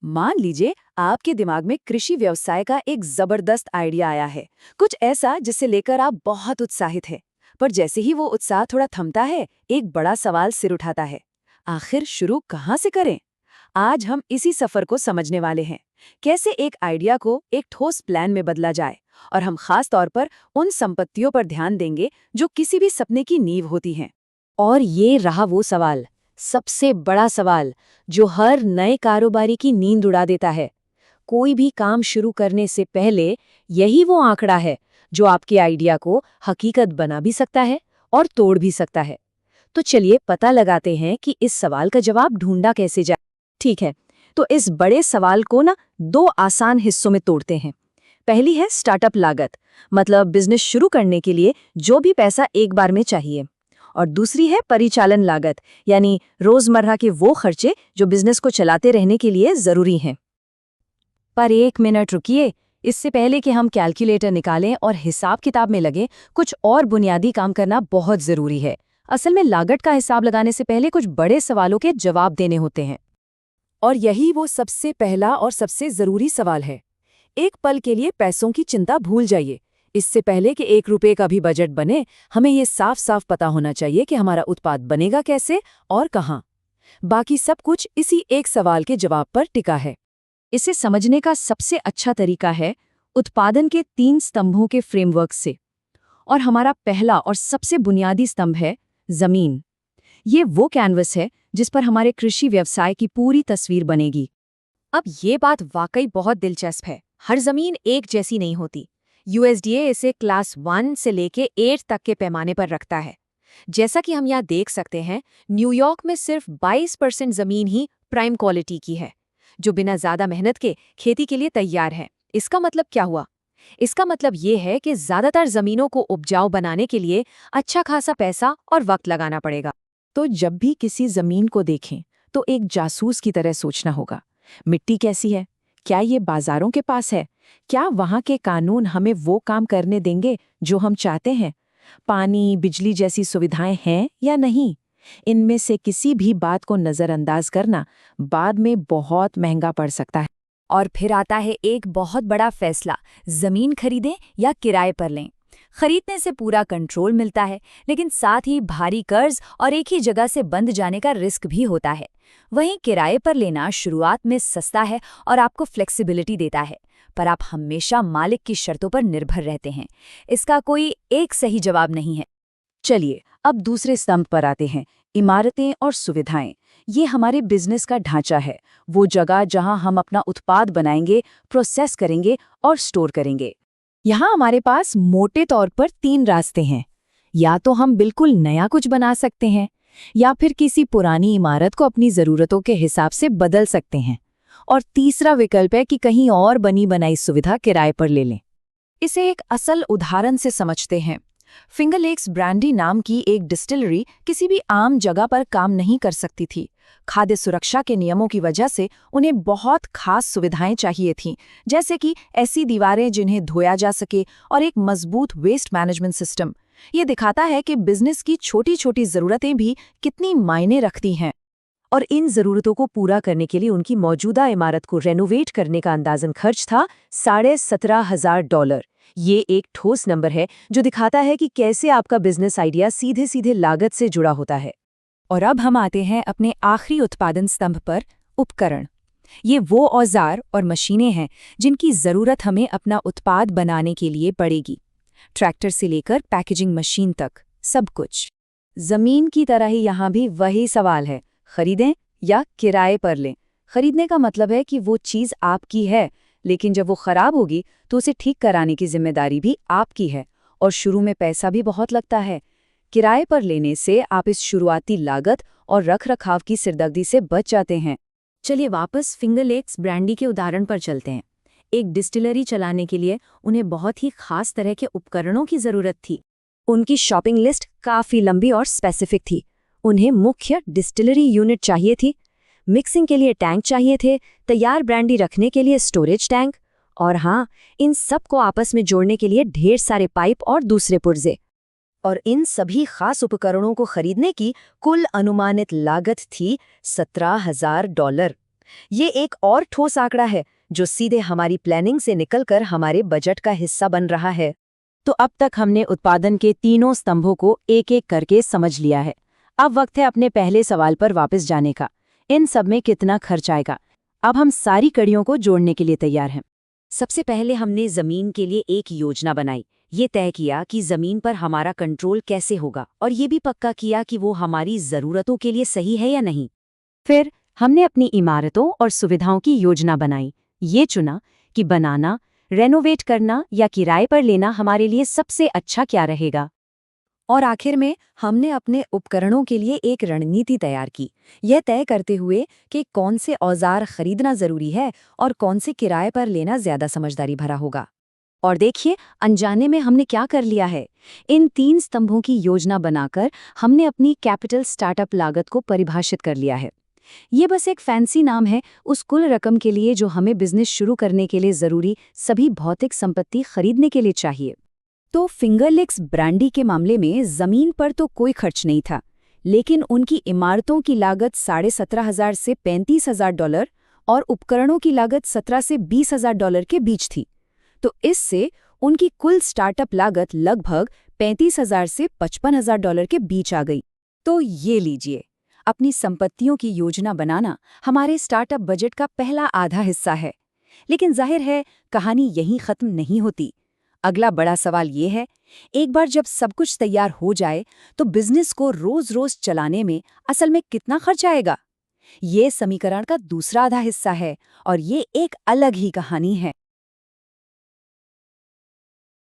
मान लीजिए आपके दिमाग में कृषि व्यवसाय का एक जबरदस्त आइडिया आया है, कुछ ऐसा जिसे लेकर आप बहुत उत्साहित हैं। पर जैसे ही वो उत्साह थोड़ा थमता है, एक बड़ा सवाल सिर उठाता है। आखिर शुरू कहाँ से करें? आज हम इसी सफर को समझने वाले हैं। कैसे एक आइडिया को एक ठोस प्लान में बदला जाए, और हम खास तौर पर उन संपत्तियों पर ध्यान देंगे जो किसी भी सपने की नींव होती हैं। और ये रहा वो सवाल, सबसे बड़ा सवाल, जो हर नए कारोबारी की नींद उड़ा देता है। कोई भी काम शुरू करने से पहले यही वो आंकड़ा है जो आपके आइडिया को हकीकत बना भी सकता है और तोड़ भी सकता है। तो चलिए पता लगाते हैं कि इस सवाल का जवाब ढूंढा कैसे जाए। ठीक है, तो इस बड़े सवाल को ना दो आसान हिस्सों में तोड़ते हैं। पहली है स्टार्टअप लागत, मतलब बिजनेस शुरू करने के लिए जो भी पैसा एक बार में चाहिए। और दूसरी है परिचालन लागत, यानी रोजमर्रा के वो खर्चे जो बिजनेस को चलाते रहने के लिए जरूरी हैं। पर एक मिनट रुकिए, इससे पहले कि हम कैलकुलेटर निकालें और हिसाब किताब में लगे, कुछ और बुनियादी काम करना बहुत जरूरी है। असल में लागत का हिसाब लगाने से पहले कुछ बड़े सवालों के जवाब देने होते हैं। और यही वो सबसे पहला और सबसे जरूरी सवाल है। एक पल के लिए पैसों की चिंता भूल जाइए। इससे पहले कि 1 रुपये का भी बजट बने, हमें ये साफ साफ पता होना चाहिए कि हमारा उत्पाद बनेगा कैसे और कहाँ। बाकी सब कुछ इसी एक सवाल के जवाब पर टिका है। इसे समझने का सबसे अच्छा तरीका है उत्पादन के 3 स्तंभों के फ्रेमवर्क से। और हमारा पहला और सबसे बुनियादी स्तंभ है जमीन। ये वो कैनवस है जिस पर हमारे कृषि व्यवसाय की पूरी तस्वीर बनेगी। अब ये बात वाकई बहुत दिलचस्प है। हर जमीन एक जैसी नहीं होती। यूएसडीए इसे क्लास 1 से लेके 8 तक के पैमाने पर रखता है। जैसा कि हम यहाँ देख सकते हैं, न्यूयॉर्क में सिर्फ 22% जमीन ही प्राइम क्वालिटी की है, जो बिना ज्यादा मेहनत के खेती के लिए तैयार है। इसका मतलब क्या हुआ? इसका मतलब ये है कि ज्यादातर जमीनों को उपजाऊ बनाने के लिए अच्छा खासा पैसा और वक्त लगाना पड़ेगा। तो जब भी किसी जमीन को देखें तो एक जासूस की तरह सोचना होगा। मिट्टी कैसी है? क्या ये बाजारों के पास है? क्या वहाँ के कानून हमें वो काम करने देंगे जो हम चाहते हैं? पानी, बिजली जैसी सुविधाएं हैं या नहीं? इनमें से किसी भी बात को नज़रअंदाज करना बाद में बहुत महंगा पड़ सकता है। और फिर आता है एक बहुत बड़ा फैसला, जमीन खरीदें या किराए पर लें। खरीदने से पूरा कंट्रोल मिलता है, लेकिन साथ ही भारी कर्ज और एक ही जगह से बंद जाने का रिस्क भी होता है। वहीं किराए पर लेना शुरुआत में सस्ता है और आपको फ्लेक्सिबिलिटी देता है, पर आप हमेशा मालिक की शर्तों पर निर्भर रहते हैं। इसका कोई एक सही जवाब नहीं है। चलिए अब दूसरे स्तंभ पर आते हैं, इमारतें और सुविधाएं। ये हमारे बिजनेस का ढांचा है, वो जगह जहां हम अपना उत्पाद बनाएंगे, प्रोसेस करेंगे और स्टोर करेंगे। यहाँ हमारे पास मोटे तौर पर 3 रास्ते हैं। या तो हम बिल्कुल नया कुछ बना सकते हैं, या फिर किसी पुरानी इमारत को अपनी ज़रूरतों के हिसाब से बदल सकते हैं, और तीसरा विकल्प है कि कहीं और बनी बनाई सुविधा किराए पर ले लें। इसे एक असल उदाहरण से समझते हैं। फिंगर लेक्स ब्रांडी नाम की एक डिस्टिलरी किसी भी आम जगह पर काम नहीं कर सकती थी। खाद्य सुरक्षा के नियमों की वजह से उन्हें बहुत खास सुविधाएं चाहिए थीं, जैसे कि ऐसी दीवारें जिन्हें धोया जा सके और एक मजबूत वेस्ट मैनेजमेंट सिस्टम। ये दिखाता है कि बिजनेस की छोटी छोटी ज़रूरतें भी कितनी मायने रखती हैं। और इन ज़रूरतों को पूरा करने के लिए उनकी मौजूदा इमारत को रेनोवेट करने का अंदाजन खर्च था $17,500। ये एक ठोस नंबर है जो दिखाता है कि कैसे आपका बिजनेस आइडिया सीधे सीधे लागत से जुड़ा होता है। और अब हम आते हैं अपने आखिरी उत्पादन स्तंभ पर, उपकरण। ये वो औजार और मशीनें हैं जिनकी ज़रूरत हमें अपना उत्पाद बनाने के लिए पड़ेगी। ट्रैक्टर से लेकर पैकेजिंग मशीन तक, सब कुछ। ज़मीन की तरह ही यहाँ भी वही सवाल है, खरीदें या किराए पर लें। खरीदने का मतलब है कि वो चीज़ आपकी है, लेकिन जब वो खराब होगी तो उसे ठीक कराने की जिम्मेदारी भी आपकी है, और शुरू में पैसा भी बहुत लगता है। किराए पर लेने से आप इस शुरुआती लागत और रखरखाव की सिरदर्दी से बच जाते हैं। चलिए वापस फिंगर लेक्स ब्रांडी के उदाहरण पर चलते हैं। एक डिस्टिलरी चलाने के लिए उन्हें बहुत ही खास तरह के उपकरणों की ज़रूरत थी। उनकी शॉपिंग लिस्ट काफ़ी लंबी और स्पेसिफिक थी। उन्हें मुख्य डिस्टिलरी यूनिट चाहिए थी, मिक्सिंग के लिए टैंक चाहिए थे, तैयार ब्रांडी रखने के लिए स्टोरेज टैंक, और हाँ, इन सब को आपस में जोड़ने के लिए ढेर सारे पाइप और दूसरे पुर्जे। और इन सभी खास उपकरणों को खरीदने की कुल अनुमानित लागत थी $17,000। ये एक और ठोस आंकड़ा है जो सीधे हमारी प्लानिंग से निकलकर हमारे बजट का हिस्सा बन रहा है। तो अब तक हमने उत्पादन के तीनों स्तंभों को एक-एक करके समझ लिया है। अब वक्त है अपने पहले सवाल पर वापस जाने का। इन सब में कितना खर्च आएगा? अब हम सारी कड़ियों को जोड़ने के लिए तैयार हैं। सबसे पहले हमने जमीन के लिए एक योजना बनाई। ये तय किया कि जमीन पर हमारा कंट्रोल कैसे होगा और ये भी पक्का किया कि वो हमारी जरूरतों के लिए सही है या नहीं। फिर हमने अपनी इमारतों और सुविधाओं की योजना बनाई। ये चुना कि बनाना, रेनोवेट करना या किराए पर लेना हमारे लिए सबसे अच्छा क्या रहेगा। और आखिर में हमने अपने उपकरणों के लिए एक रणनीति तैयार की, यह तय करते हुए कि कौन से औजार खरीदना जरूरी है और कौन से किराए पर लेना ज्यादा समझदारी भरा होगा। और देखिए, अनजाने में हमने क्या कर लिया है। इन 3 स्तंभों की योजना बनाकर हमने अपनी कैपिटल स्टार्टअप लागत को परिभाषित कर लिया है। ये बस एक फैंसी नाम है उस कुल रकम के लिए जो हमें बिजनेस शुरू करने के लिए जरूरी सभी भौतिक संपत्ति खरीदने के लिए चाहिए। तो फिंगरलिक्स ब्रांडी के मामले में जमीन पर तो कोई खर्च नहीं था, लेकिन उनकी इमारतों की लागत $17,500 से $35,000 और उपकरणों की लागत $17,000 से $20,000 के बीच थी। तो इससे उनकी कुल स्टार्टअप लागत लगभग $35,000 से $55,000 के बीच आ गई। तो ये लीजिए, अपनी संपत्तियों की योजना बनाना हमारे स्टार्टअप बजट का पहला आधा हिस्सा है। लेकिन जाहिर है, कहानी यहीं खत्म नहीं होती। अगला बड़ा सवाल ये है, एक बार जब सब कुछ तैयार हो जाए तो बिजनेस को रोज-रोज चलाने में असल में कितना खर्च आएगा? ये समीकरण का दूसरा आधा हिस्सा है और ये एक अलग ही कहानी है।